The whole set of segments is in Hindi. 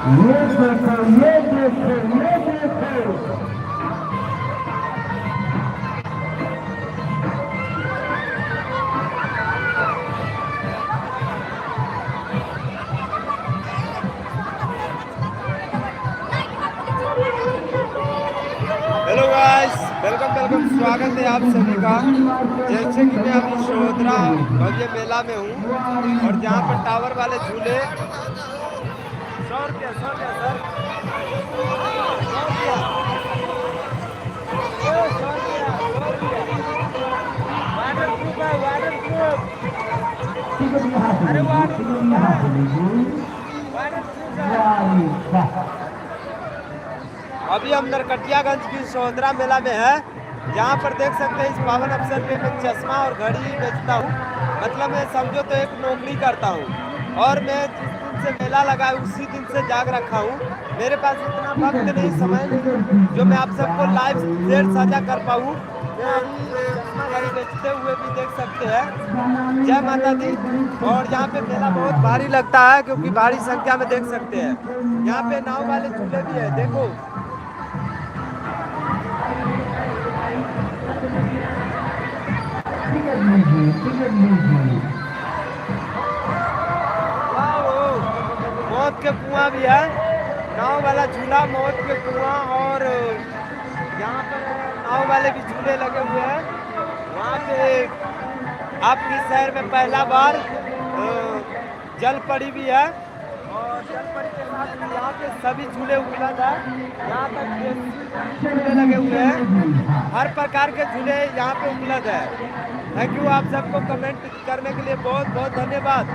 ये देखो ये देखो ये देखो। हेलो गाइस, वेलकम वेलकम, स्वागत है आप सभी का। जैसे कि मैं अभी शोधरा भव्य मेला में हूँ और जहाँ पर टावर वाले झूले 100 रुपया 100 रुपया सर, 100 रुपया, 100 रुपया, 100 रुपया, वाटर प्रूफ है, वाटर प्रूफ। टिकट यहाँ से अरे लीजिए, वाटर टिकट प्रूफ यहाँ है, से लीजिए। वाटर प्रूफ है। वाह वाह। अभी हम नरकटियागंज की शोधरा मेला में है, जहाँ पर देख सकते हैं इस पावन अवसर पे मैं चश्मा और घड़ी बेचता हूँ। मतलब मैं समझो तो एक नौकरी करता हूँ और मैं जिस दिन से मेला लगा है उसी दिन से जाग रखा हूँ। मेरे पास इतना वक्त नहीं, समय नहीं जो मैं आप सबको लाइव शेयर साझा कर पाऊँ। मैं अभी चश्मा घड़ी बेचते हुए भी देख सकते हैं। जय माता दी। और यहाँ पे मेला बहुत भारी लगता है क्योंकि भारी संख्या में देख सकते हैं। यहाँ पे नाव वाले झूले भी है, देखो। टिकट लीजिए, टिकट लीजिए। मौत के कुआं भी है, नाव वाला झूला मौत के कुआं। और यहाँ पर नाव वाले भी झूले लगे हुए हैं। वहाँ पे आपकी शहर में पहला बार जल पड़ी भी है और जल पड़ी के साथ यहाँ पे सभी झूले उपलब्ध है। यहाँ तक देसी झूले लगे हुए हैं, हर प्रकार के झूले यहाँ पे उपलब्ध है। थैंक यू आप सबको कमेंट करने के लिए बहुत बहुत धन्यवाद।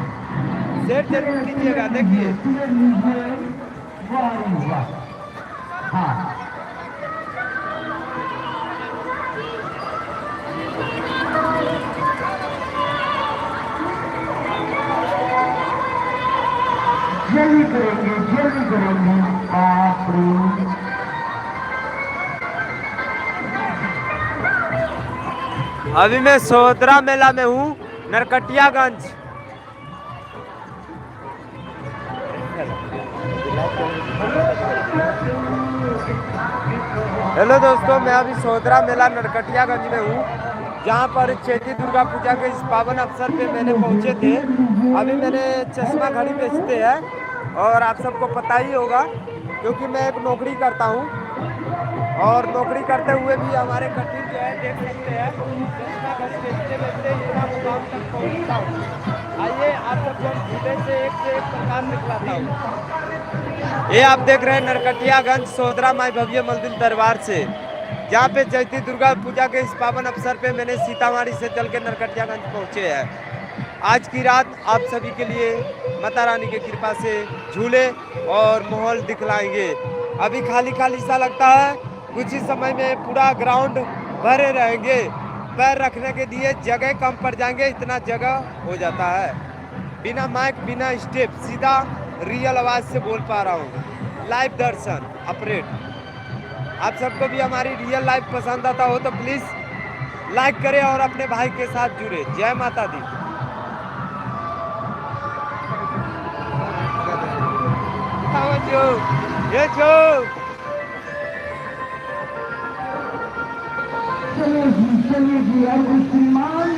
शेयर जरूर कीजिएगा। देखिए टिकट लीजिए। वाह वाह। हाँ। जल्दी करेंगे, जल्दी करेंगे। बाप रे। अभी मैं सोदरा मेला में हूँ, नरकटियागंज। हेलो दोस्तों, मैं अभी सोदरा मेला नरकटियागंज में हूँ, जहाँ पर चैती दुर्गा पूजा के इस पावन अवसर पे मैंने पहुँचे थे। अभी मैंने चश्मा घड़ी बेचते हैं और आप सबको पता ही होगा क्योंकि मैं एक नौकरी करता हूँ और नौकरी करते हुए भी हमारे कठिन जो है देख सकते हैं। चश्मा घड़ी बेचते बेचते इतना मुकाम तक पहुँचता हूँ। आइए आप सबको झूले से एक प्रकार दिखलाता हूँ। ये आप देख रहे हैं नरकटियागंज सोदरा माई भव्य मंदिर दरबार से, जहाँ पे चैती दुर्गा पूजा के इस पावन अवसर पे मैंने सीतामढ़ी से चल के नरकटियागंज पहुँचे हैं। आज की रात आप सभी के लिए माता रानी की कृपा से झूले और माहौल दिखलाएंगे। अभी खाली खाली सा लगता है, कुछ ही समय में पूरा ग्राउंड भरे रहेंगे। पैर रखने के लिए जगह कम पड़ जाएंगे, इतना जगह हो जाता है। बिना माइक बिना स्टेप, सीधा रियल आवाज से बोल पा रहा हूँ। लाइव दर्शन ऑपरेट। आप सबको भी हमारी रियल लाइफ पसंद आता हो तो प्लीज लाइक करें और अपने भाई के साथ जुड़े। जय माता दी। ये जो चलेगी चलेगी अर्जुन सम्मान।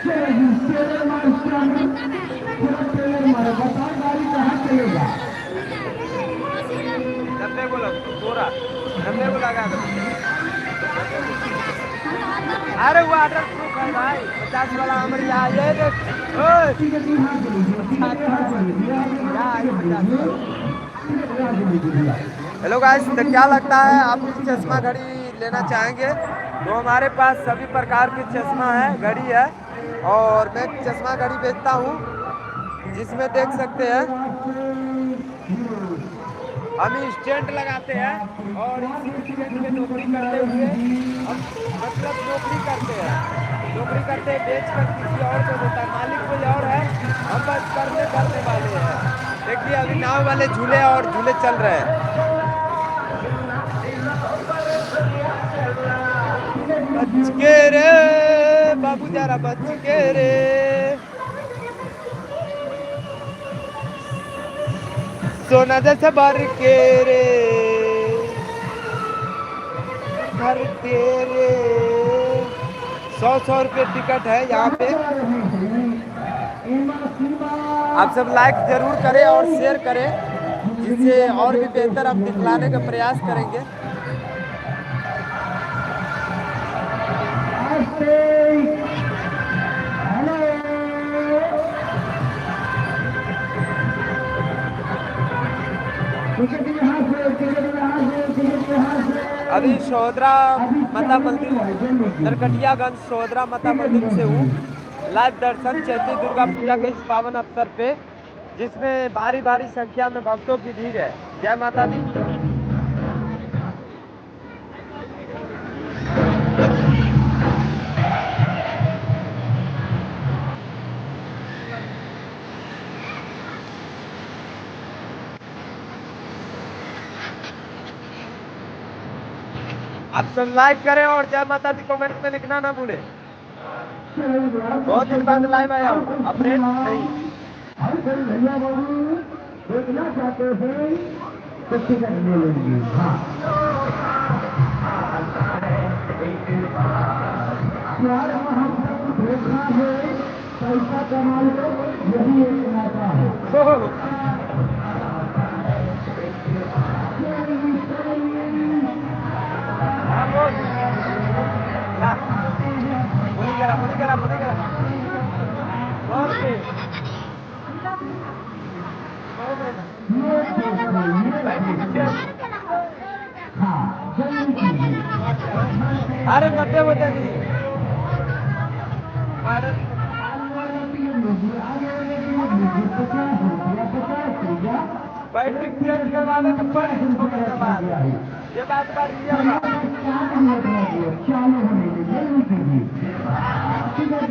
चलेगी टेलर मास्टर। टेलर मार बता गाड़ी कहाँ चलेगा। 90 को लग पूरा 90 को लगा दो। अरे वाटर प्रूफ है भाई, 50 वाला हमारे यहाँ ये देख। टिकट यहाँ से लीजिए, टिकट यहाँ से लीजिए। टिकट यहाँ से लीजिए। हेलो गाइस, तो क्या लगता है आप भी चश्मा घड़ी लेना चाहेंगे तो हमारे पास सभी प्रकार के चश्मा है, घड़ी है और मैं चश्मा घड़ी बेचता हूँ, जिसमें देख सकते हैं हम स्टैंड लगाते हैं और इसी स्टैंड पे नौकरी करते हुए हम मतलब नौकरी करते बेच कर किसी और को देता है। मालिक कोई और है, हम बस करने वाले हैं। देखिए अभी नाव वाले झूले और झूले चल रहे हैं। बच के रे बाबू जरा बच के रे। सोना जैसे भर के रे भर तेरे 100 रुपये टिकट है यहाँ पे। आप सब लाइक जरूर करें और शेयर करें, जिससे और भी बेहतर हम दिखलाने का प्रयास करेंगे। अभी सोहदरा माता मंदिर नरकटियागंज सोहदरा माता मंदिर से हूँ लाइव दर्शन चैती दुर्गा पूजा के इस पावन अवसर पे, जिसमें भारी भारी संख्या में भक्तों की भीड़ है। जय माता दी। आप सब लाइक करें और जय माता दी कमेंट में लिखना ना भूले। बहुत दिन बाद लाइव आया हूँ, अपडेट नहीं। भैया बाबू देखना चाहते हैं तो टिकट ले लेंगे। हाँ प्यार मोहब्बत देखना है, पैसा कमा लो, यही एक नाता है। अरे बटे बटे बैटरी चेंज करवाने तो पड़े। ये बात चालू होने धीरे धीरे टिकट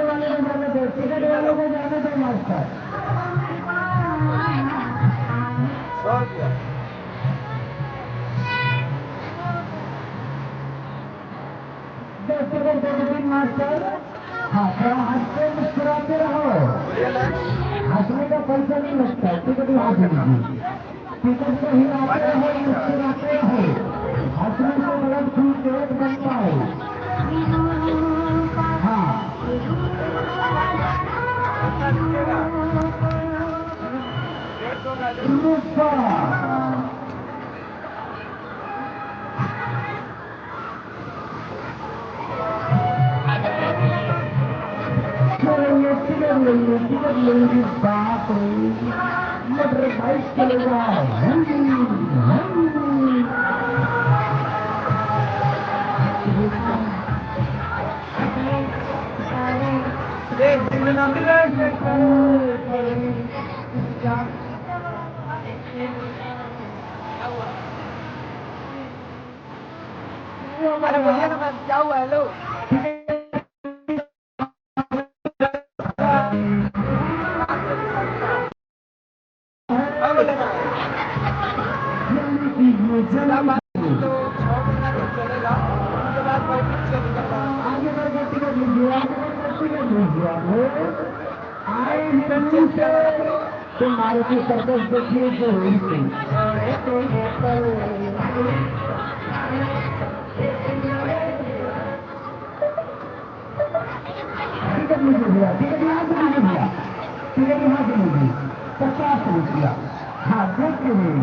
वाले को जाने दो, टिकट वाले को जाने दो मास्टर। 100 रुपया। मास्टर हाँ थोड़ा हंसते मुस्कुराते रहो, हंसने का पैसा नहीं लगता, टिकट वहाँ से लीजिए। टिकट को हिलाते रहो, मुस्कुराते रहो, हंसने से ब्लड फ्लूड बनता है। हाँ टिकट लेंगे बाप रे, मोटर बाइक चलेगा। अरे भैया ना मैम क्या हुआ? हेलो तो 6 महीना तक चलेगा, उसके बाद बैटरी चेंज करना। आगे बढ़कर टिकट लीजिए, आगे बढ़कर टिकट लीजिए। आए हिरन से तो मारुति सर्कस देखिए जो हुई टिकट लीजिए भैया, टिकट यहाँ से लीजिए भैया, टिकट यहाँ से लीजिए 50 रुपया। हाँ देख के नहीं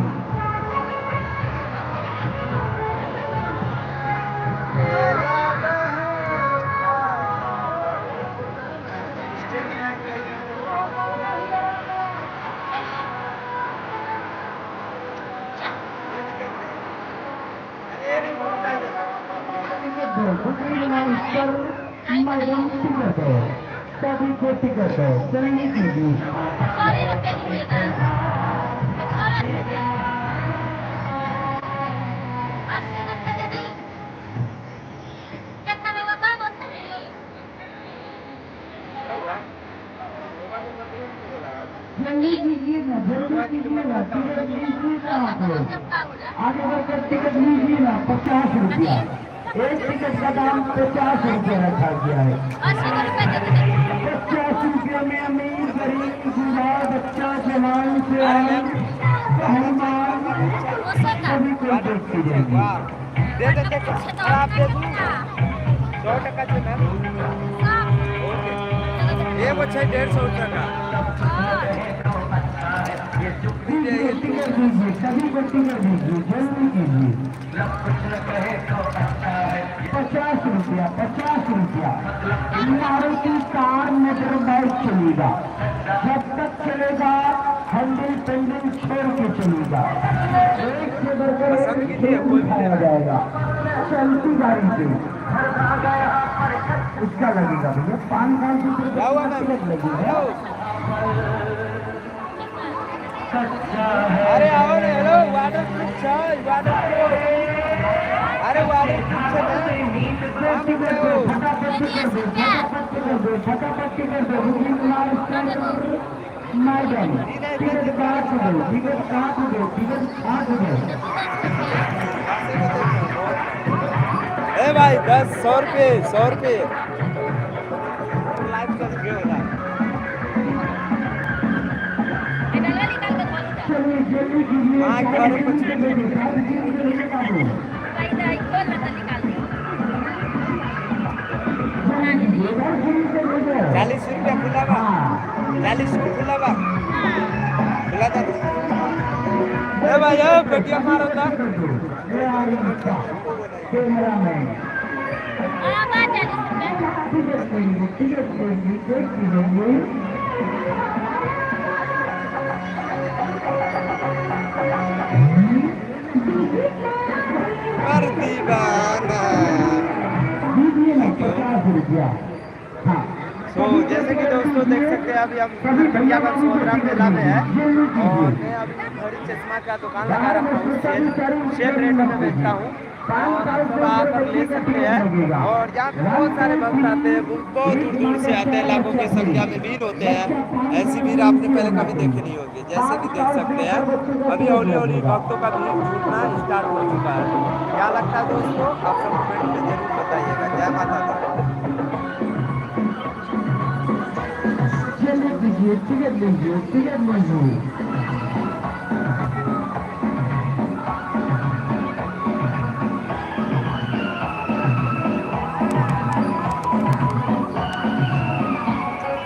मैडम टिकट है, सभी को टिकट है, चलेंगे कीजिए। जल्दी कीजिए ना, जल्दी कीजिए ना, टिकट लीजिए ना आप लोग, आगे बढ़कर टिकट लीजिए ना। 50 रुपया एक टिकट का दाम 50 रुपया रखा गया है। 50 रुपये में और आप दे दूँ 100 से मैम ओके ये वो 150 का टिकट दीजिए, सभी को टिकट दीजिए, जल्दी कीजिए। 50 रुपया, 50 रुपया। मारुति कार मोटर बाइक चलेगा, जब तक चलेगा हैंडल पेंडल छोड़ के चलेगा, एक से बढ़कर एक दिखाया जाएगा चलती गाड़ी से। इसका लगेगा भैया 500 रुपये टिकट लगेगा। अरे आओ रे हेलो वाटर प्रूफ चाय वाटर प्रूफ अरे वाटर प्रूफ से फटाफट टिकट दो बुकिंग मैडम टिकट काट दो टिकट काट दो टिकट काट दो। ए भाई 100 रुपये 100 रुपये लाइव कर दियो ना चलिए जल्दी कीजिए। हाँ, करो कुछ। 40 रुपया खुला बा 40 रुपया खुला बा खुला था ए भाई ए पेटिया मारो था कैमरामैन टिकट कर दीवाना 50 रुपया। हाँ तो जैसे कि दोस्तों देख सकते हैं अभी हम नरकटियागंज सोहदरा मेला में है और मैं अभी घड़ी चश्मा का दुकान लगा रखा हूँ सेल रेटों में बेचता हूँ और आप सब आकर ले सकते हैं और यहाँ पे बहुत सारे भक्त आते हैं बहुत दूर दूर से आते हैं लाखों की संख्या में भीड़ होते हैं ऐसी भीड़ आपने पहले कभी देखी नहीं होगी जैसे कि देख सकते हैं अभी हौली हौली भक्तों का भीड़ छूटना स्टार्ट हो चुका है। क्या लगता है दोस्तों आप सब कमेंट में जरूर बताइएगा। जय माता दी। टिकट लीजिए टिकट लीजिए टिकट लीजिए।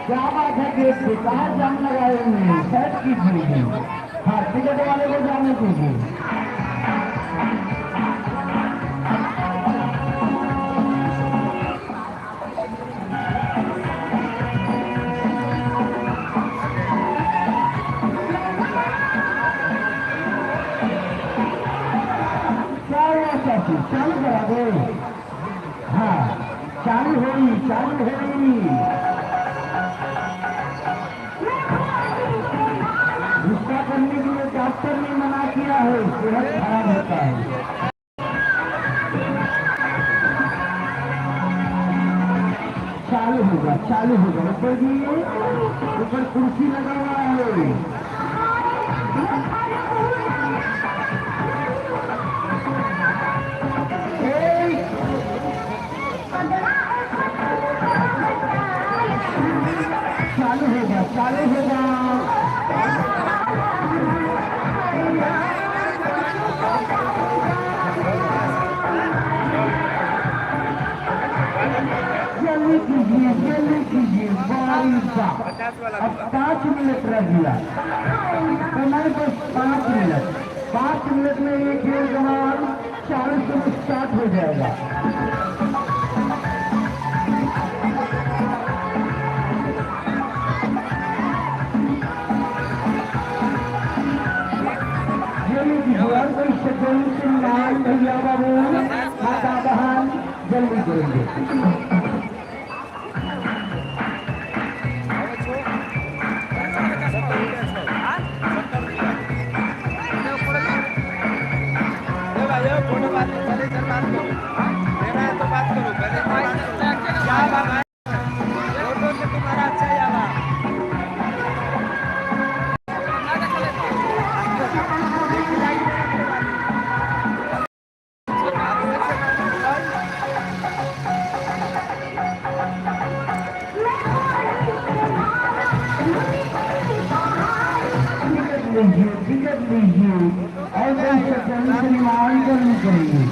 क्या बात है कि बेकार जाम लगाए हुए हैं सेट कीजिए। हाँ टिकट वाले को जाने दीजिए। चालू करा दो। हाँ चालू हो रही गुस्सा करने के लिए डॉक्टर ने मना किया है सेहत खराब होता है। चालू होगा ऊपर जी ऊपर कुर्सी लगा हुआ है। चालू होगा जल्दी कीजिए अब 5 मिनट रह गया समय बस 5 मिनट में ये खेल कमाल 40 से स्टार्ट हो जाएगा। कोई सेकंड नाम भैया बाबू माता बहन जल्दी करेंगे। टिकट लीजिए और करेंगे।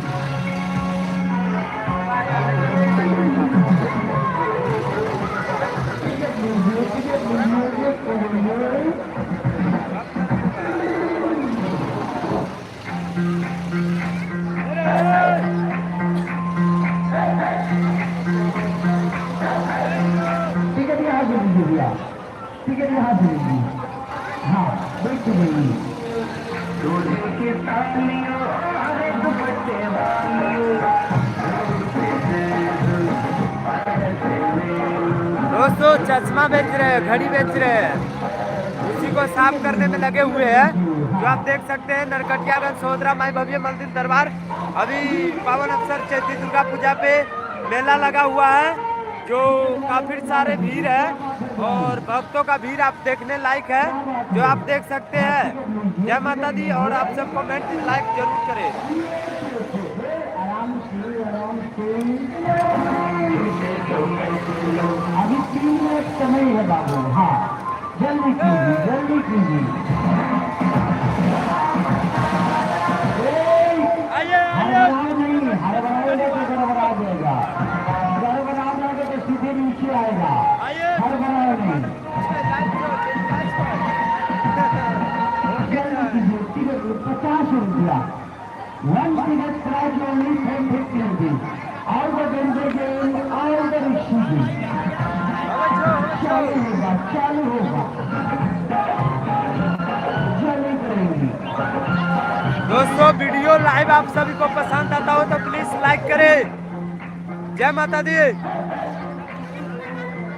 भैया टिकट यहाँ से लीजिए। हाँ बैठ जाइए। दोस्तों चश्मा बेच रहे हैं, घड़ी बेच रहे हैं, उसी को साफ करने में लगे हुए हैं। जो आप देख सकते हैं नरकटियागंज सोहदरा माई भव्य मंदिर दरबार। अभी पावन अवसर चैती दुर्गा पूजा पे मेला लगा हुआ है, जो काफी सारे भीड़ है और भक्तों का भीड़ आप देखने लायक है, जो आप देख सकते हैं। जय माता दी। और आप सब कमेंट लाइक जरूर करें। अभी 3 मिनट समय है बाबू। हाँ जल्दी कीजिए, जल्दी कीजिए। नहीं हड़बड़ाएगा तो गड़बड़ा जाएगा, गड़बड़ा जाएगा तो सीधे नीचे आएगा। हड़बड़ाए नहीं, जल्दी कीजिए। टिकट 50 रुपया, 1 ticket price only 1050 rupees. All the vendors, all the receiving. चालू होगा, चालू होगा, जल्दी करेंगे। दोस्तों वीडियो लाइव आप सभी को पसंद आता हो तो प्लीज लाइक करें। जय माता दी।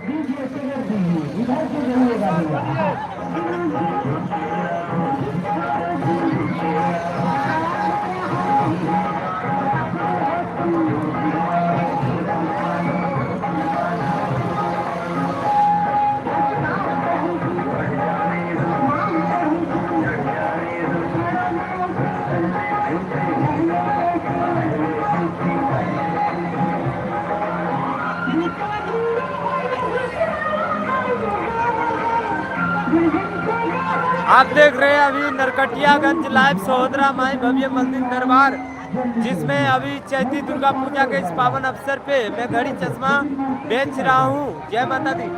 दीजिए टिकट दीजिए, इधर से जाइएगा भैया। आप देख रहे हैं अभी नरकटियागंज लाइव सोहदरा माई भव्य मंदिर दरबार, जिसमें अभी चैती दुर्गा पूजा के इस पावन अवसर पे मैं घड़ी चश्मा बेच रहा हूँ। जय माता दी।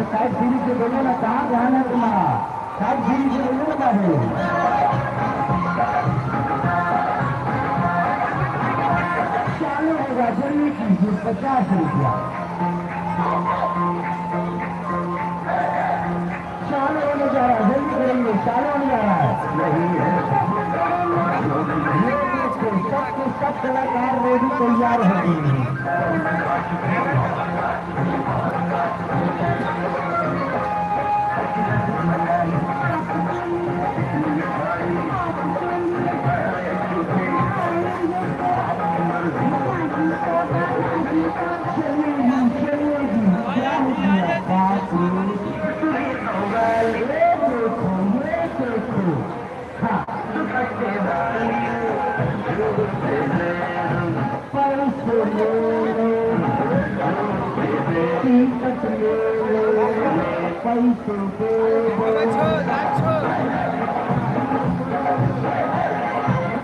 साइड सीढ़ी से बोलो ना, कहाँ ध्यान है तुम्हारा? साइड सीढ़ी से बोलो ना बाबू। चालू होगा, जल्दी कीजिए। 50 रुपया चालू होने जा रहा है, जल्दी करेंगे। चालू होने जा रहा है। सब कलाकार रेडी तैयार हो गए हैं।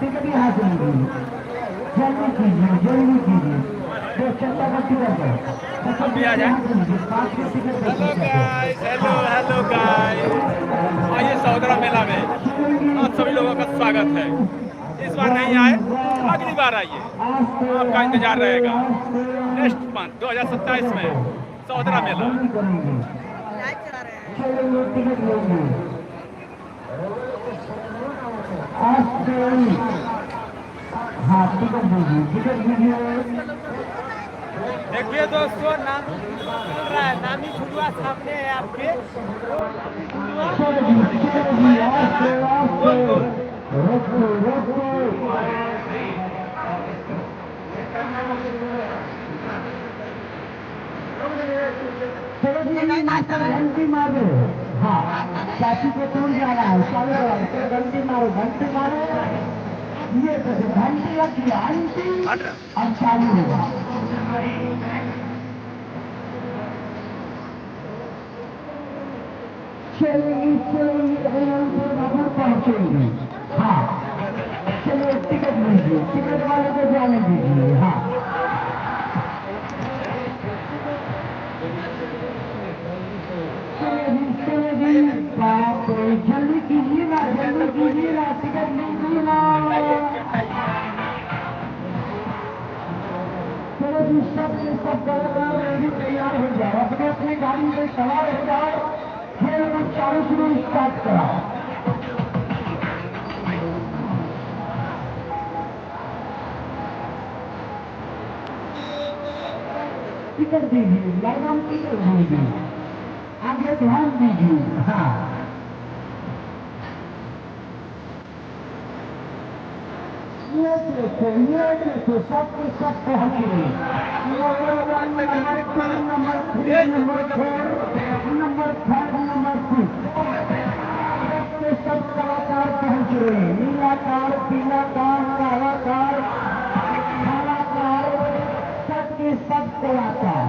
टिकट यहाँ से लीजिए, जल्दी कीजिए, जल्दी कीजिए। अभी आ जाए। हेलो गाइस, आइए सोहदरा मेला में आप सभी लोगों का स्वागत है। इस बार नहीं आए, अगली बार आइए, आपका इंतजार रहेगा। नेक्स्ट मंथ 2027 में सोहदरा मेला। हाँ टिकट दीजिए, टिकट दीजिए। देखिए दोस्तों नाम चल रहा है, नामी झुलुआ सामने है आपके। घंटी मारो। हाँ चाची को टूर जा रहा है, चलो घंटी मारो, घंटी मारो। ये घंटी रखिए, घंटी अब चालू होगा। चलिए पहुंचेंगे। हाँ चलिए टिकट लीजिए, टिकट वाले को जाने दीजिए। हाँ चलिए बाप रे, जल्दी कीजिए ना, जल्दी कीजिए ना, टिकट लीजिए ना। चलो जी, सब कलाकार रेडी तैयार हो जाओ, अपने अपनी गाड़ी में सवार हो जाओ, खेल को चालू शुरू स्टार्ट कराओ। टिकट दीजिए, मैडम टिकट दीजिए, आगे ध्यान दीजिए। हाँ ये देखो सबके सब पहुंच गए। Number 1, number 2, number 3, number 4, number 5, number 6 सबके सब कलाकार पहुंच रहे। नीला कार, पीला कार, काला कार, काला कार, सबके सब कलाकार।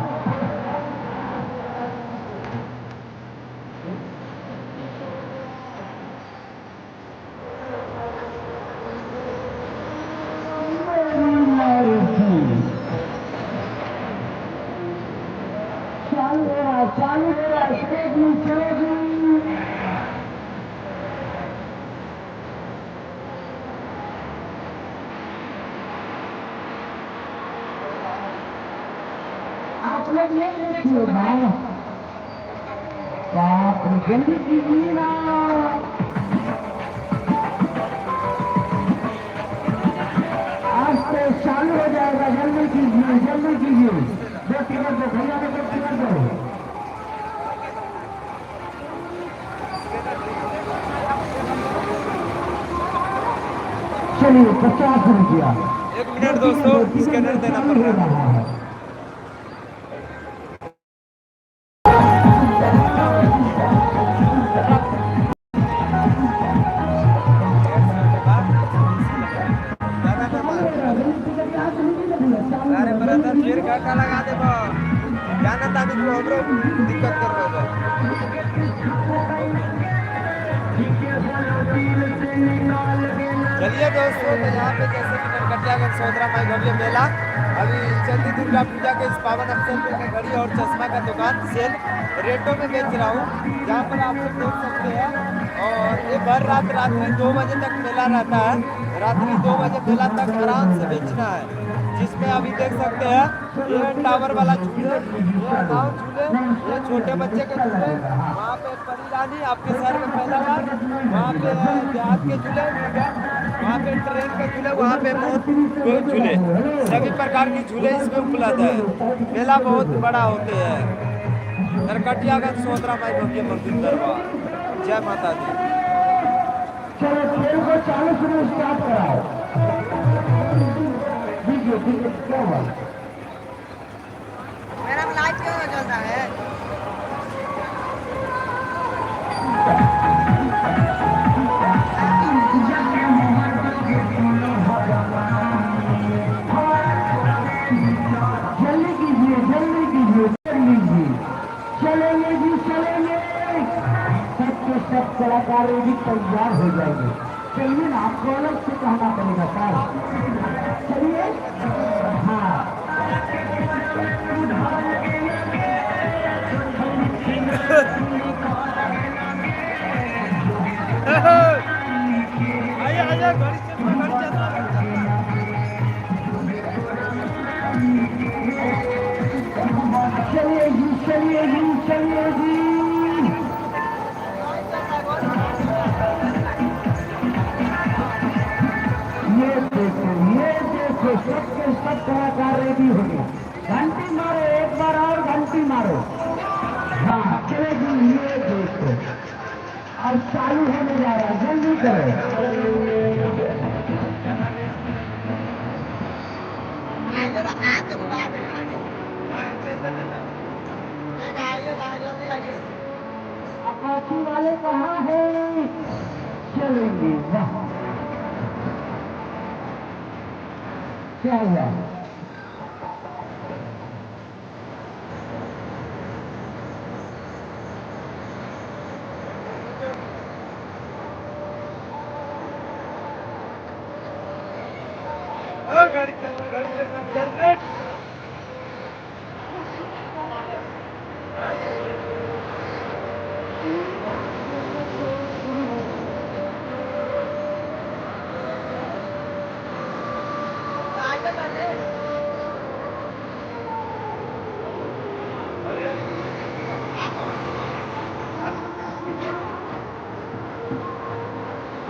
चालू हो रहा है, चलेगी। आप लोग ये देखिए ना, आप जल्दी कीजिए ना। आज तो चालू हो जाएगा, जल्दी कीजिए, जल्दी कीजिए। दो टिकट दो भैया, दो टिकट दो। चलिए 50 रुपया। 1 मिनट दोस्तों, स्कैनर देना पड़ रहा है। अरे ब्रदर फिर घाटा लगा दे जाना ताकि तू हमरो दिक्कत कर दे। चलिए दोस्तों, तो यहाँ पे जैसे कि नरकटियागंज सोदरा माई भव्य मेला अभी चंदी दुर्गा पूजा के इस पावन अवसर पर मैं घड़ी और चश्मा का दुकान सेल रेटों में बेच रहा हूँ, जहाँ पर आप लोग देख सकते हैं। और ये भर रात रात्रि 2 बजे तक मेला रहता है। रात्रि 2 बजे मेला तक आराम से बेचना है, जिसमें अभी देख सकते हैं ये टावर वाला झूले, ये नाव झूले, ये छोटे बच्चे के झूले, वहाँ पे परी रानी आपके शहर में पहला बार, वहाँ पे देहात के झूले, वहाँ पे ट्रेन के झूले, वहाँ पे बहुत झूले, सभी प्रकार के झूले इसमें उपलब्ध है। मेला बहुत बड़ा होते हैं। नरकटियागंज सोदरा माई भव्य मंदिर दरबार। जय माता दी। चलो खेल को चालू शुरू स्टार्ट कराओ। क्या हुआ? मेरा लाइट क्यों जल रहा है? जल्दी कीजिए, जल्दी कीजिए, जल्दी चलेंगे जी, चलेंगे। सबके सब कलाकार भी तैयार हो जाएंगे। चलिए ना, आपको अलग से कहना पड़ेगा सर। चलिए हाँ आइए घड़ी चलिए जी, चलिए जी, चलिए जी। ये देखो सबके सब कलाकार रेडी हो गए। घंटी मारो, एक बार और घंटी मारो। हाँ चलेगी, ये देखो अब चालू होने जा रहा है, जल्दी करो। अपाची वाले कहाँ हैं? चलेंगे। वाह क्या हुआ? गाड़ी चल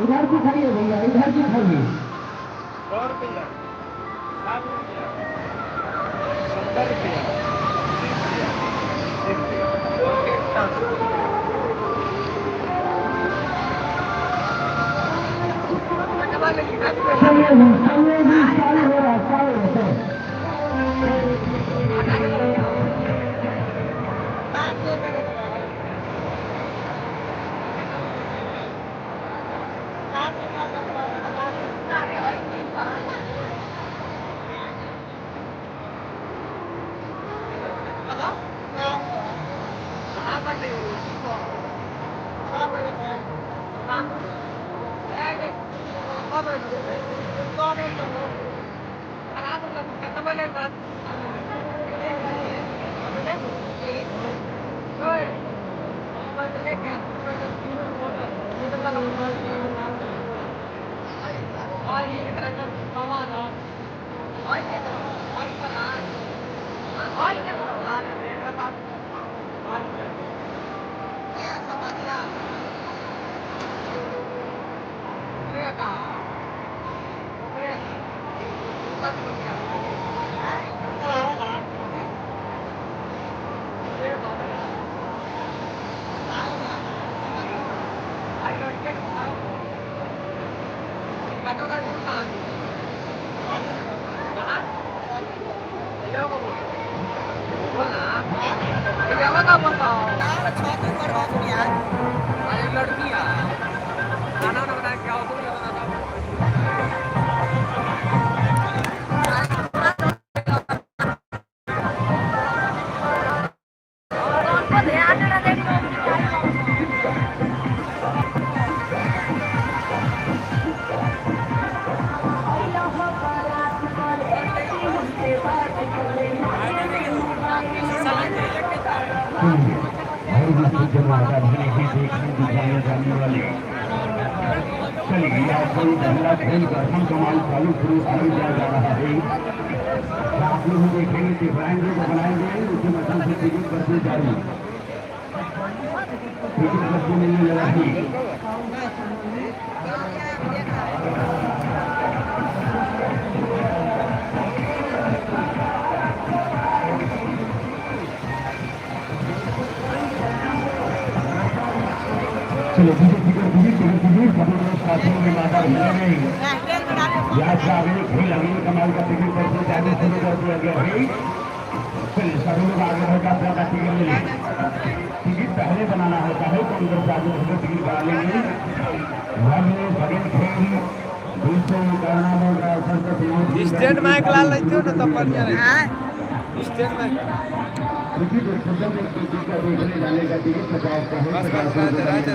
इधर की खड़ी है भैया, इधर की खड़ी है। 100 रुपया 7 रुपया 70 रुपया 30 रुपया समय भी चालू हो रहा है, चालू होते हैं। चलिए आपको पहला खेल प्रथम कमाल चालू शुरू किया जा रहा है। आप लोग देखेंगे दिखाएंगे तो बनाएंगे, उसी मतलब से टिकट करते जारी, टिकट करते मिलने लगा ही। चलो साथियों में माता नहीं यहाँ से आगे खेल अगले कमाल का टिकट करते जाने शुरू कर दिया गया है। चलिए सभी लोग आगे बढ़कर अपना टिकट ले लें। टिकट पहले बनाना होता है तो अंदर से आगे बढ़कर टिकट बना लेंगे। स्टैंड माइक ला लेते हो ना तब बढ़िया रहेगा। स्टैंड माइक देखने जाने का टिकट 50 का है। बस रहते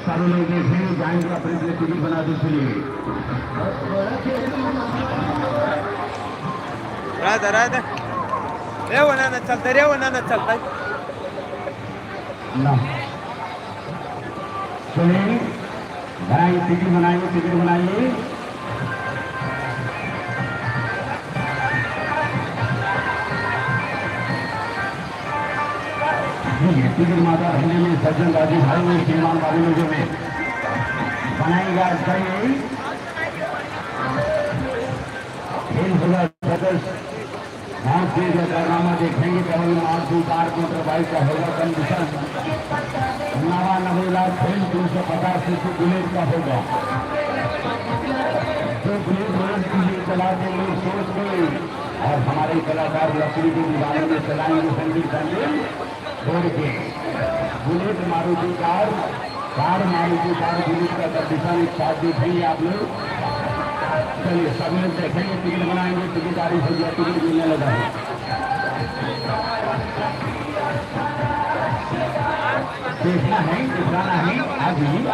सारे लोग देखें जाएंगे अपने लिए टिकट बना दो। चलिए रहते रे वो ना चलते रे वो ना चलता ना। चलिए बनाइए टिकट बनाइए, टिकट बनाइए। टिकट माता रहने में सज्जन राजी भाई में श्रीमान वाले लोगों में बनाएगा। चाहिए खेल होगा जबरदस्त। हाथ से जो कारनामा देखेंगे केवल मार्च 2022 का होगा कंडीशन। 99 लाख खेल 350 से बुलेट का होगा। तो बुलेट रोड के लिए चला के लोग सोच गए और हमारे कलाकार लकड़ी की दीवारों में चलाएंगे संगीत संगीत छोड़ के। Bullet Maruti car Maruti car bullet का कंडीशन एक साथ देखेंगे आप लोग। चलिए सभी लोग देखेंगे, टिकट बनाएंगे, टिकट तारीख हो गया, टिकट मिलने लगा है। देखना है, दिखाना है,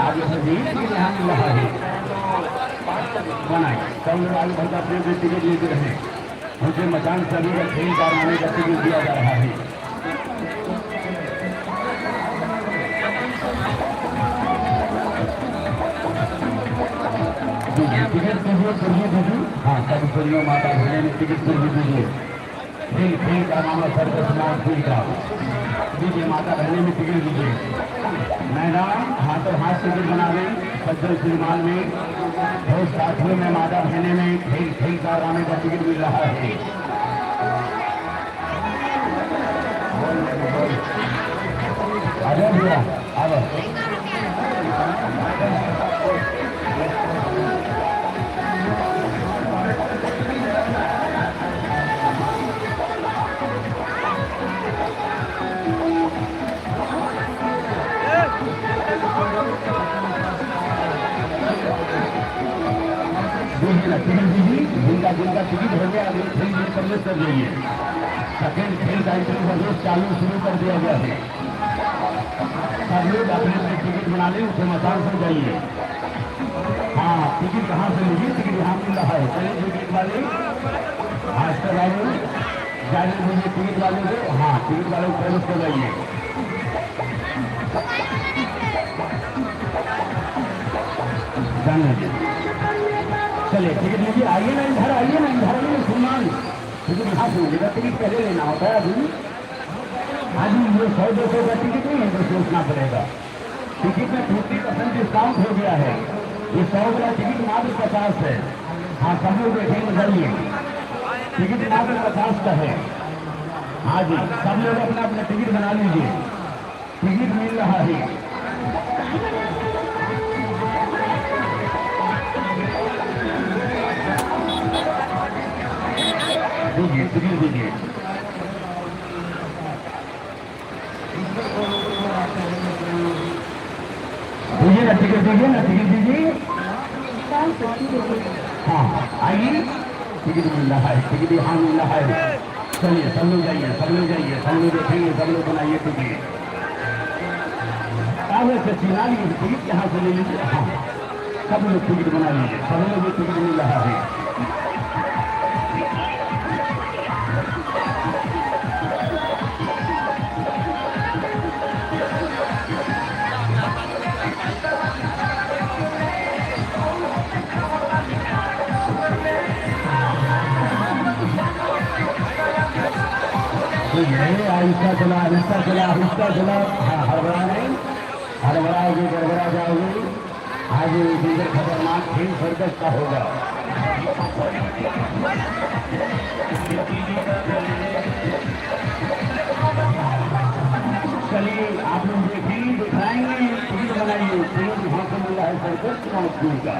आगे सभी टिकट यहाँ मिल रहा है। बनाए कई वाले भक्त अपने अपने टिकट लेते रहे उनके मकान सभी का खेल कारनामे का टिकट दिया जा रहा है। टिकट दीजिए हाँ सब सूर्यों माता भरने में टिकट दीजिए खेल खेल का मामला सर्कस खेल का दीजिए माता बहने में टिकट दीजिए मैदान हाथों हाथ टिकट बना लें सज्जन श्रीमान में बहुत साथियों में माता बहने में खेल खेल का रामे का टिकट मिल रहा है। भैया अब टिकट दीजिए जिनका टिकट हो गया अभी खेल खेल प्रवेश कर जाइए सेकेंड खेल का एंट्री प्रवेश चालू शुरू कर दिया गया है। सब लोग अपने अपने टिकट बना लें उसे मकान से जाइए। हाँ टिकट कहाँ से लीजिए टिकट यहाँ मिल रहा है चलिए टिकट वाले मास्टर वाले जाने दीजिए टिकट वाले को हाँ टिकट वाले को प्रवेश कर जाइए। जान लीजिए चलिए टिकट लीजिए आइए ना इधर आइए सुनमान टिकट यहाँ से मिलेगा टिकट पहले लेना होता है अभी आज ये 100-200 का टिकट नहीं है तो सोचना पड़ेगा। टिकट में 50% डिस्काउंट हो गया है ये 100 वाला टिकट मात्र 50 है। हाँ सब लोग देखेंगे जाइए टिकट मात्र 50 का है। हाँ जी सब लोग अपना अपना टिकट बना लीजिए टिकट मिल रहा है। दीजिए टिकट दीजिए ना टिकट दीजिए हाँ आइए टिकट मिल रहा है टिकट यहाँ मिल रहा है। चलिए सब लोग जाइए सब लोग देखेंगे सब लोग बनाइए टिकट से चिन्हा लीजिए टिकट यहाँ से ले लीजिए। हाँ सब लोग टिकट बना लीजिए सब लोग टिकट मिल रहा है। आहिस्ता चला हाँ हड़बड़ाओगे गड़बड़ा जाओगे। आज एक खतरनाक खेल सर्कस का होगा। चलिए आप लोग देखेंगे दिखाएंगे टिकट बनाइए टिकट यहाँ से मिला है सर्कस चुनाव स्कूल का।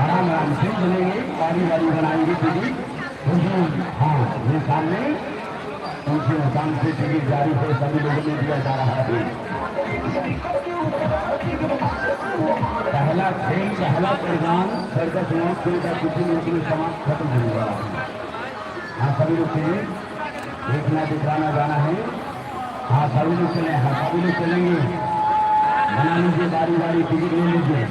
आराम से चलेंगे बारी बनाएंगे टिकट हाँ ये सामने उनके मकान से टिकट जारी है सभी लोगों में दिया जा रहा है। पहला खेल पहला परिणाम सर्कस चुनाव खेल का कुछ ही मिनट में समाप्त खत्म होने वाला है। हाँ सभी लोग चलिए देखना दिखाना जाना है। हाँ सभी लोग चले हाँ सभी लोग चलेंगे बना लीजिए बारी टिकट ले लीजिए।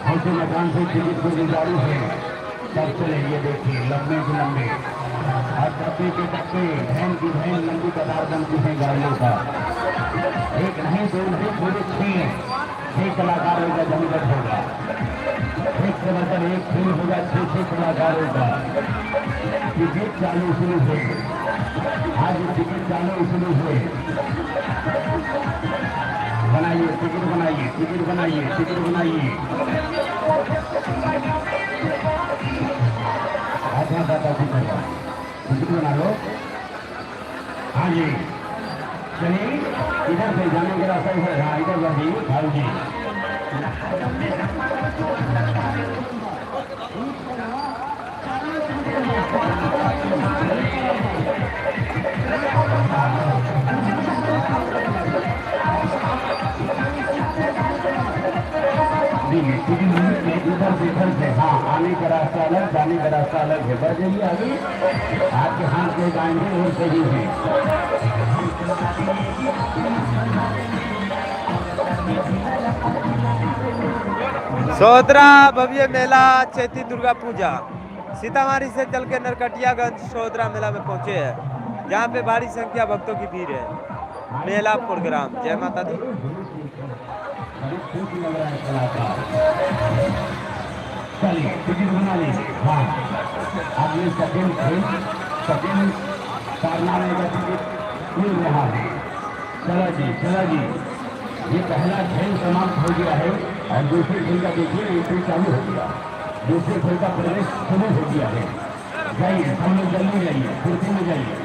ऐसे मकान से टिकट को गुजारू है सब चलेंगे देखिए लंबे से लंबे और डब्बे के डब्बे वैन की वैन लंबी कतार बनती है गाड़ियों का। एक नहीं दो नहीं पूरे 6 कलाकारों का जमघट होगा। एक से मतलब एक खेल होगा 6 कलाकारों का। टिकट चालू शुरू हुए आज टिकट चालू शुरू हुए। बनाइए टिकट बनाइए अच्छा दादाजी टिकट बना लो। हाँ जी चलिए इधर से जाने का रास्ता है। हाँ इधर जाइए भाई जी इधर से हाँ आने का रास्ता अलग जाने का रास्ता अलग है। बढ़ जाइए आगे, आपके हाथ में जाएंगे और सही है। सोहतरा भव्य मेला चैती दुर्गा पूजा सीतामढ़ी से चल के नरकटियागंज सोहतरा मेला में पहुंचे हैं, जहां पे भारी संख्या भक्तों की भीड़ है। मेला प्रोग्राम। जय माता दी। चलिए टिकट बना लीजिए। हाँ, आपने सेकेंड कारनामे का टिकट मिल रहा है। चला जी, ये पहला खेल समाप्त हो गया है और दूसरे खेल का देखिए एंट्री चालू हो गया। दूसरे खेल का प्रवेश शुरू हो गया है। जाइए, हम लोग जल्दी जाइए, कुर्सी में जाइए।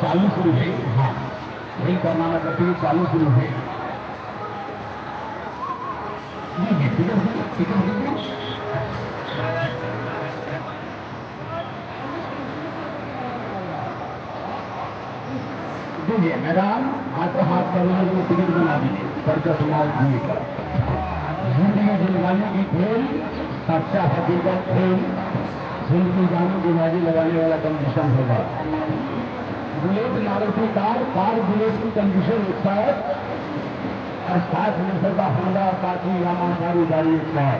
चालू शुरू है। हाँ, खेल कारनामा का टिकट चालू शुरू है। देखिए मैदान हाथ करना जो टिकट बना दीजिए। सर्कस माल जी का जिंदगी दिलवाने की खेल, सच्चा हकीकत खेल, जिंदगी जाने दिमागी लगाने वाला कंडीशन होगा। बुलेट मारुति कार बुलेट की कंडीशन होता है और 60 लीटर का होंडा अपाची यामा सारी गाड़ी एक साथ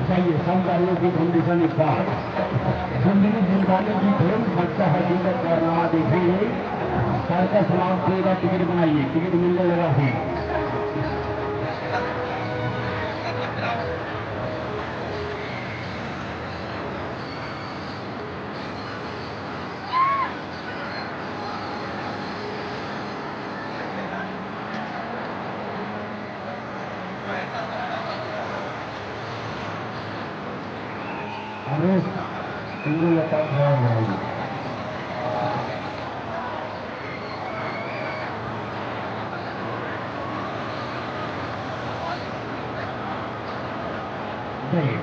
चाहिए। सब गाड़ियों की कंडीशन एक साथ। जिंदगी दिलवाने की खेल, सच्चा हकीकत कारनामा देखेंगे। सर्कस माल का टिकट बनाइए, टिकट मिलने लगा है। अरे सिंगल अटैक है।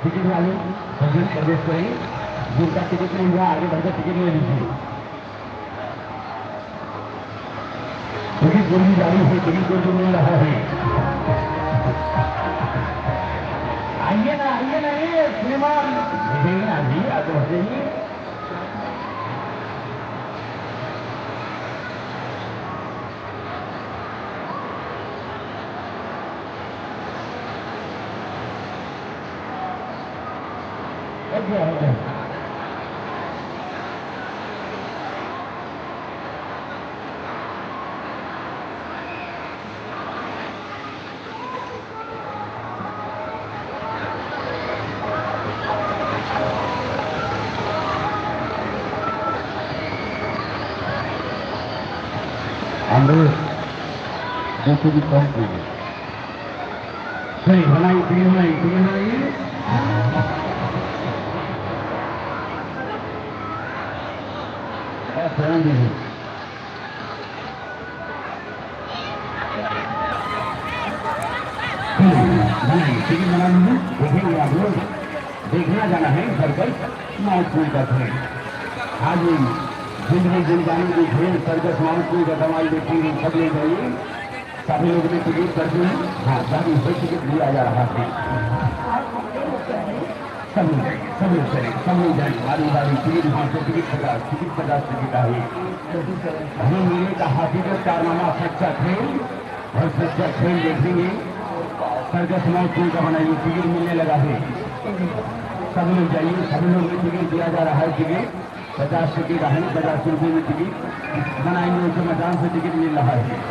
टिकट वाले सभी प्रवेश करें। जिनका टिकट नहीं हुआ आगे बढ़कर टिकट ले लीजिए। टिकट जल्दी जारी है, टिकट जल्दी मिल रहा है। आइए ना ये श्रीमान जी आगे बढ़िए। अमृत जैसे भी कम कीजिए। सही बनाई टिकट स्वयं दीजिए। बनाइए टिकट बना लीजिए। देखेंगे आप लोग, देखना जाना है सर्कस माउंटफुल का खेल। आज जिंदगी दिलवाने की खेल सर्कस माउंटफुल का कमाल देखेंगे। सब ले जाइए, सभी लोग ने टिकट कर दी। हाँ, सभी से टिकट दिया जा रहा है। सब लोग जाइए बारी टिकट वहाँ से टिकट 50 टिकट है। हमें मिले का हकीकत कारनामा सच्चा खेल और सच्चा खेल देखेंगे। सर्कस माउंटफुल का बनाइए, टिकट मिलने लगा है। सब लोग जाइए, सभी लोग में टिकट दिया जा रहा है। टिकट 50 टिकट है, 50 रुपये में टिकट बनाएंगे। उसे मैदान से टिकट मिल रहा है।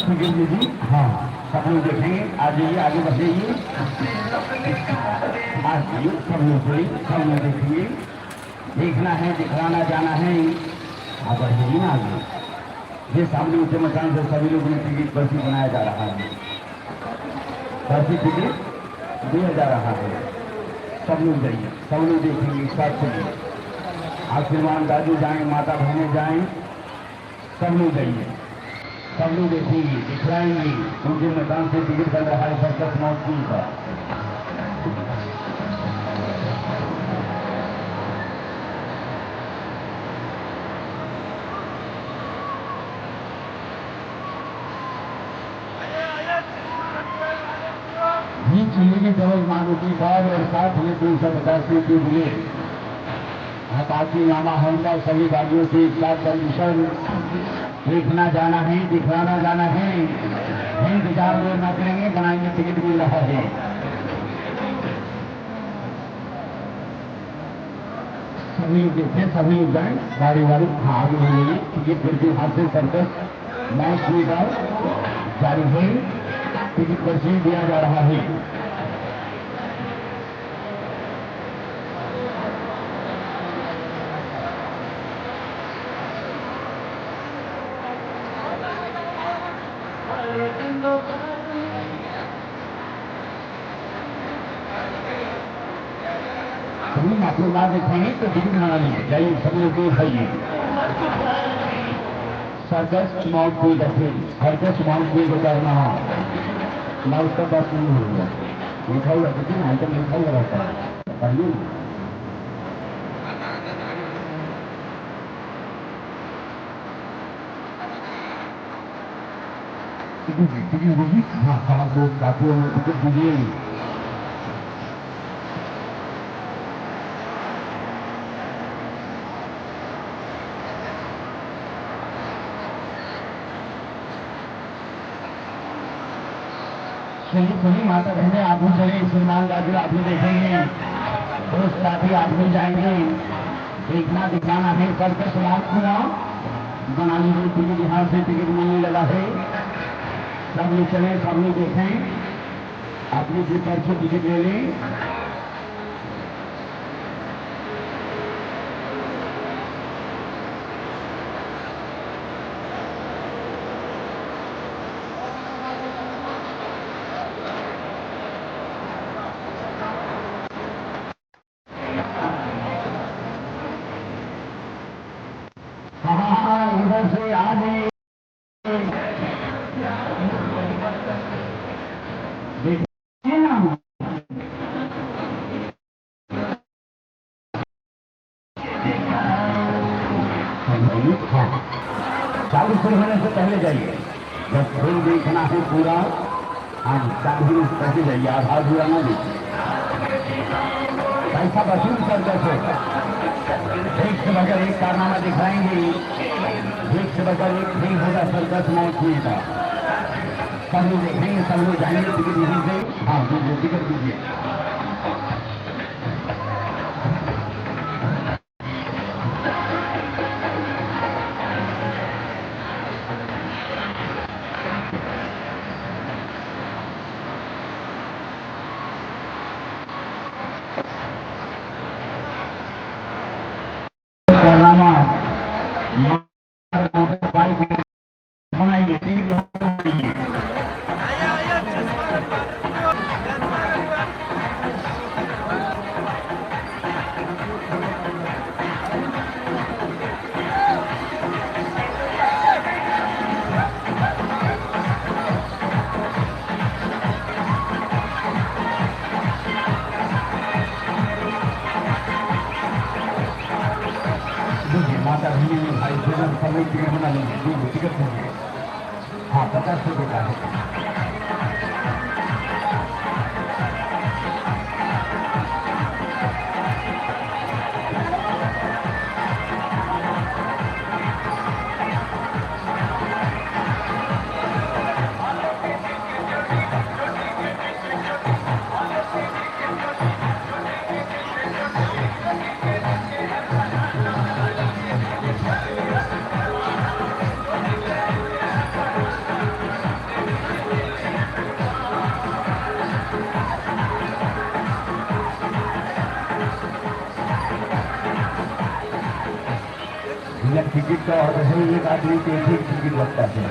टिकट दीजिए। हाँ, सब लोग देखेंगे। आ जाइए, आगे बढ़िए। आज सब लोग देखेंगे। देखना है, दिखलाना जाना है। आप बढ़िए ना आगे। ये सामने ऊंचे मकान से सभी लोगों ने टिकट पर्ची बनाया जा रहा है। पर्ची टिकट दिया जा रहा है। सब लोग जाइए, सब लोग देखेंगे। साथ चलिए, आशीर्वाद दादू जाएं, माता बहने जाएं, सब लोग जाइए, सब लोग देखेंगे, दिखलाएंगे। ऊंचे मैदान से टिकट बन रहा है सर्कस माउंटफुल का। देखिए डबल मारुति कार और साथ में 250 की बुलेट। अपाची यामा होंडा सभी गाड़ियों की एक साथ कंडीशन देखना जाना है, दिखलाना जाना है, इंतजार देर न करेंगे, बनाएंगे टिकट मिल रहा है। सभी देखे सभी उड़ाएं गाड़ी वाली आगे हो गई टिकट फिर भी हाथ से सर्कस मैच हुई जारी है, टिकट पर्ची दिया जा रहा है। सभी आप लोग ना देखेंगे तो टिकट बना लीजिए, जाइए सब लोग खाइए। सर्कस माउंट भी रखे, सर्कस माउंट भी करना ना उसका बस नहीं होगा, लिखा हुआ किसी आइटम लिखा हुआ रहता है पढ़िए। टिकट दीजिए, हाँ आप लोग काफी टिकट दीजिए। सभी माता बहने आप भी चले, श्रीमान गाजी आप भी देखेंगे, दोस्त साथी आप भी जाएंगे, देखना दिखाना है, करके समाप्त हुआ बना लीजिए टिकट, यहाँ से टिकट मिलने लगा है। सब लोग चले, सब लोग देखें, अपनी स्लीपर से टिकट ले लें। इधर से आगे देखिए ना, चालू शुरू होने से पहले जाइए, जब फिल्म देखना है पूरा, हाँ चालू पहले जाइए, आधार पूरा ना देखिए, पैसा वसूल कर कैसे एक से बगैर एक कारनामा दिखाएंगे, एक से बगैर एक नहीं होगा सर्कस मौत हुई था। सब लोग देखेंगे, सब लोग जाएंगे, टिकट दीजिए, हाँ दीजिए टिकट दीजिए। कारनामा बाइक बनाइए, टिकट बनाइए। माता भी भाई भोजन समय टिकट बना लीजिए, टिकट दीजिए, हाँ 50 रुपये का है। टिकट का और एक आदमी के एक टिकट लगता है।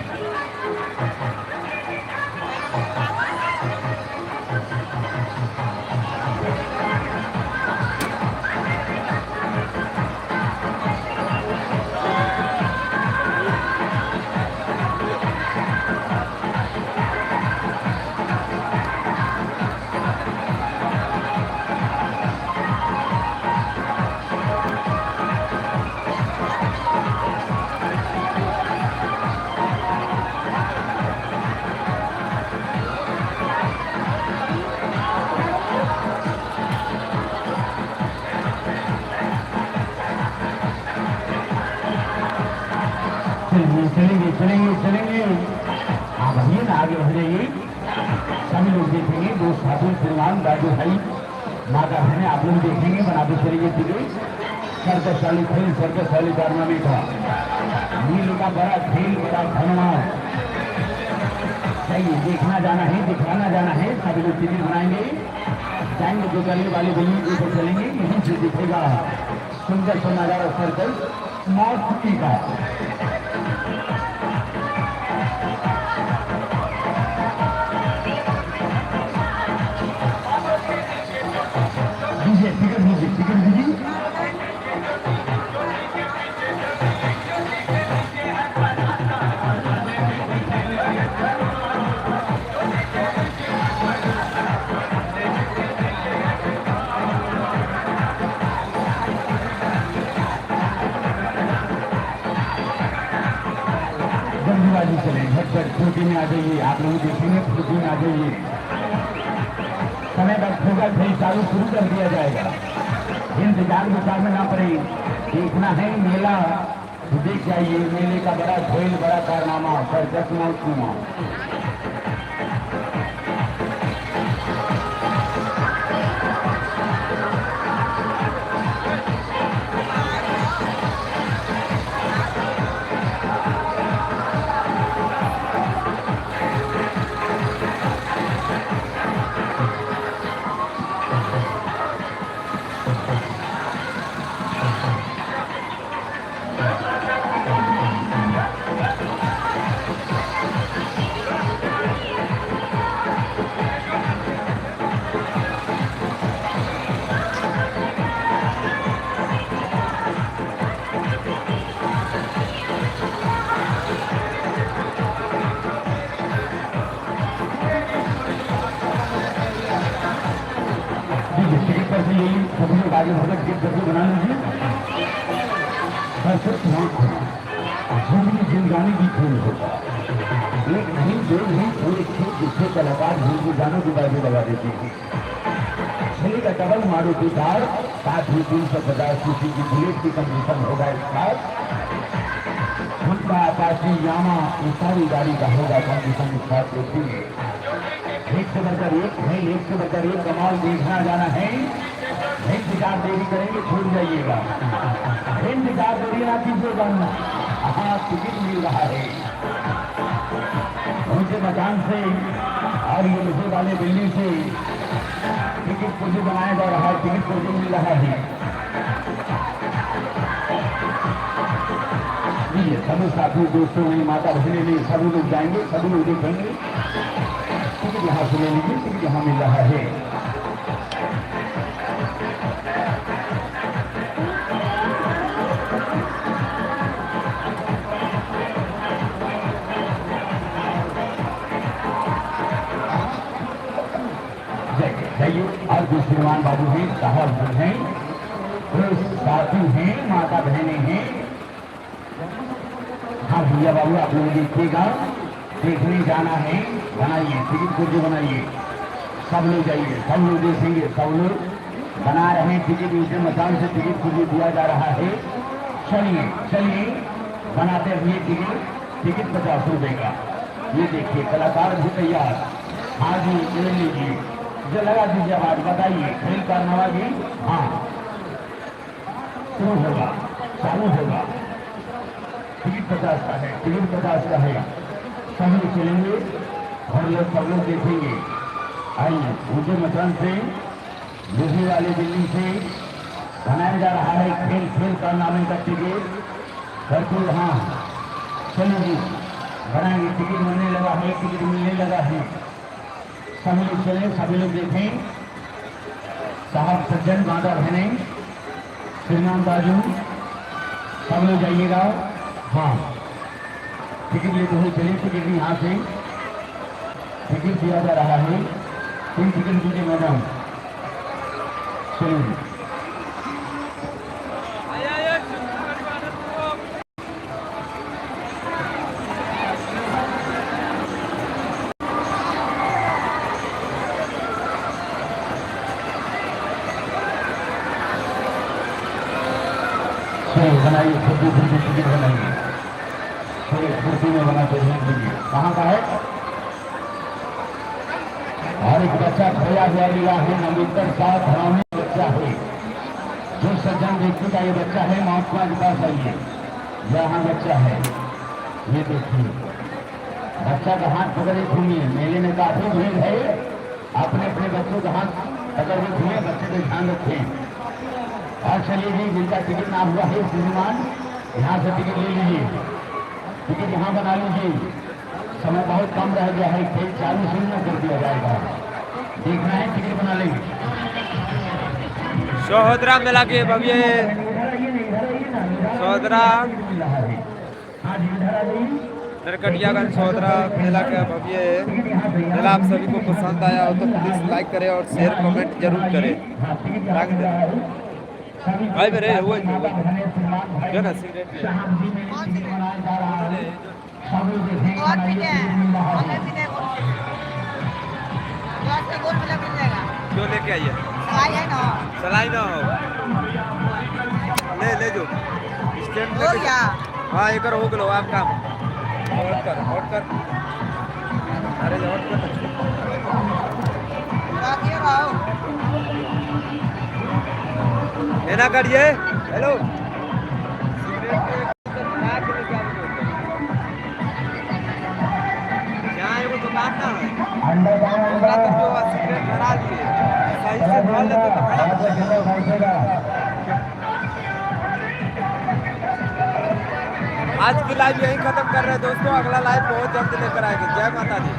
चलेंगे चलेंगे चलेंगे चलेंगे। आप बढ़िए ना, आगे बढ़ जाइए। सभी लोग देखेंगे, दो साधु श्रीमान दादू भाई माता बहने आप लोग देखेंगे, बनाते चलेंगे टिकट। सर्कसशाली खेल, सर्कसशाली कारनामे का नील का बड़ा खेल, बड़ा धनवान चाहिए। देखना जाना है, दिखाना जाना है। सभी लोग टिकट बनाएंगे, जाएंगे जो गले वाले गली के ऊपर चलेंगे। यहीं से दिखेगा सुंदर सा नजारा सर्कल मौसमी का। दीजिए टिकट, दीजिए टिकट, दीजिए। जल्दीबाजी चले, झटझट फूटी में आ जाइए। आप लोग देखेंगे फूटी में आ जाइए। समय पर होगा, खेल चालू शुरू कर दिया जाएगा। इंतजार विचार में ना पड़े, देखना है मेला तो देख जाइए। मेले का बड़ा खेल, बड़ा कारनामा, सर्कस मौसमा। सभी लोग आगे बढ़कर टिकट करके बना लीजिए। जिंदगी जिंदगानी की खेल होगा, एक नहीं दो नहीं पूरे खेल जिससे कलाकार हिंदी गानों की बाजी लगा देते हैं। खेल का डबल मारो के साथ साथ ही 350 सीसी की बुलेट की कंपटीशन होगा। इस साथ हुंडा, अपाची, यामा, ये सारी गाड़ी का होगा कंपटीशन। इस साथ देखिए एक से बढ़कर एक है, एक से बढ़कर एक कमाल देखना जाना है। इंतजार देरी करेंगे, छूट जाइएगा। इंतजार देरी ना कीजिएगा। हाँ, टिकट मिल रहा है मुझे मकान से और ये मुझे वाले बिल्डिंग से टिकट मुझे बनाया जा रहा है। टिकट मुझे मिल रहा है। सभी साथी दोस्तों में, माता बहने में सभी लोग जाएंगे, सभी लोग देखेंगे। टिकट यहाँ से ले लीजिए, टिकट यहाँ मिल रहा है। जाइए, और जो श्रीमान बाबू हैं, साहब हैं, साथी हैं, माता बहने हैं। हाँ भैया बाबू आप लोग देखिएगा, देखने जाना है। बनाइए टिकट को, जो बनाइए। सब लोग जाइए, सब लोग देखेंगे, सब लोग बना रहे हैं टिकट। ऊंचे मकान से टिकट को दिया जा रहा है। चलिए चलिए बनाते हुए टिकट। टिकट 50 रुपए का। ये देखिए कलाकार भी तैयार। हाँ जी ले लीजिए, जो लगा दीजिए आवाज, बताइए खेल का नवाजी। हाँ शुरू होगा, चालू होगा। टिकट 50 का है, टिकट 50 का है। सब लोग चलेंगे और लोग सब लोग देखेंगे। आइए, ऊंचे मकान से, दूसरी वाली बिल्डिंग से बनाया जा रहा है खेल। खेल का नाम का टिकट बिल्कुल। हाँ चलिए बनाएंगे। टिकट मिलने लगा है, टिकट मिलने लगा है। सभी लोग चले, सभी लोग देखें। साहब सज्जन, माता बहने, श्रीमान बाजू, सब लोग जाइएगा। हाँ टिकट लेते हुए चलिए। टिकट यहाँ से टिकट दिया जा रहा है। 3 टिकट दीजिए मैडम। चलिए बनाइए, छोटी छोटी टिकट बनाइए। ये कुर्सी में बना के भेज दीजिए। कहाँ का है? और एक बच्चा खोया हुआ मिला है, नमितर साथ हरामी बच्चा है। जो सज्जन व्यक्ति का ये बच्चा है, महात्मा के पास आइए। यहाँ बच्चा है, ये देखिए बच्चा का हाथ पकड़े घूमिए। मेले में काफी भीड़ है, अपने अपने बच्चों का हाथ पकड़ के घूमिए, बच्चे का ध्यान रखें। और चलिए जी, जिनका टिकट ना हुआ है श्रीमान, यहाँ से टिकट ले लीजिए, टिकट यहाँ बना लीजिए। समय बहुत कम रह गया है, खेल 40 कर दिया जाएगा। देखना है टिकट बना लेंगे। सोहदरा मेला के भव्य सोहदरा नरकटियागंज सोहदरा मेला का भव्य मेला आप सभी को पसंद आया हो तो प्लीज लाइक करें और शेयर कमेंट जरूर करें। भाई मेरे वो जो ना सिगरेट और पीते हैं, हमें पीते हैं और से गोल मिला मिल जाएगा। जो लेके आइए, सलाई है ना? सलाई ना हो ले ले जो स्टैंड हो गया। हाँ एक हो गलो आप काम और कर अरे और कर बाकी रहो। लेना करिए। हेलो यहाँ एगो दुकान ना है, ओकरा तो जो सिगरेट भरा लिए सही से भर लेते तो खड़ा। आज की लाइव यही खत्म कर रहे हैं दोस्तों, अगला लाइव बहुत जल्द लेकर आएंगे। जय माता दी।